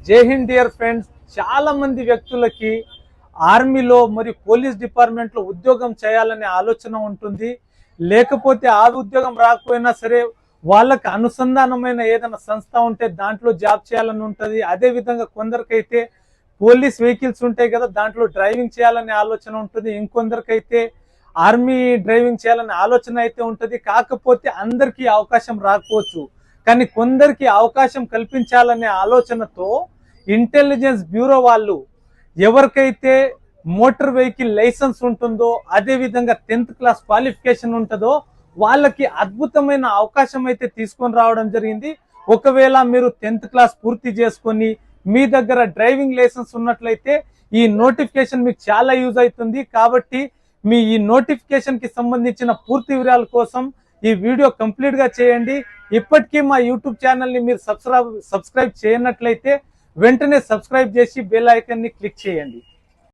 జై Hind dear friends. చాలా మంది వ్యక్తులకి ఆర్మీలో మరియు పోలీస్ డిపార్ట్మెంట్లో ఉద్యోగం చేయాలనే ఆలోచన ఉంటుంది. లేకపోతే ఆ ఉద్యోగం రాకపోయినా సరే వాళ్ళకి అనుసంధానమైన ఏదైనా సంస్థ ఉంటే దాంట్లో జాబ్ చేయాలని ఉంటుంది. అదే విధంగా కొందరికైతే పోలీస్ వెహికల్స్ ఉంటాయి కదా, దాంట్లో డ్రైవింగ్ చేయాలనే ఆలోచన ఉంటుంది. ఇంకొందరికైతే ఆర్మీ డ్రైవింగ్ చేయాలనే ఆలోచన అయితే ఉంటుంది. కాకపోతే అందరికీ అవకాశం రాకపోవచ్చు, కానీ కొందరికి అవకాశం కల్పించాలనే ఆలోచనతో ఇంటెలిజెన్స్ బ్యూరో వాళ్ళు ఎవరికైతే మోటార్ వెహికల్ లైసెన్స్ ఉంటుందో, అదే విధంగా 10th క్లాస్ క్వాలిఫికేషన్ ఉంటుందో వాళ్ళకి అద్భుతమైన అవకాశం అయితే తీసుకొని రావడం జరిగింది. ఒకవేళ మీరు 10th క్లాస్ పూర్తి చేసుకొని మీ దగ్గర డ్రైవింగ్ లైసెన్స్ ఉన్నట్లయితే ఈ నోటిఫికేషన్ మీకు చాలా యూజ్ అవుతుంది. కాబట్టి మీ ఈ నోటిఫికేషన్ కి సంబంధించిన పూర్తి వివరాల కోసం ఈ వీడియో కంప్లీట్ గా చేయండి. ఇప్పటికీ మా యూట్యూబ్ ఛానల్ ని మీరు సబ్స్క్రైబ్ చేయనట్లయితే వెంటనే సబ్స్క్రైబ్ చేసి బెల్ ఐకాన్ ని క్లిక్ చేయండి.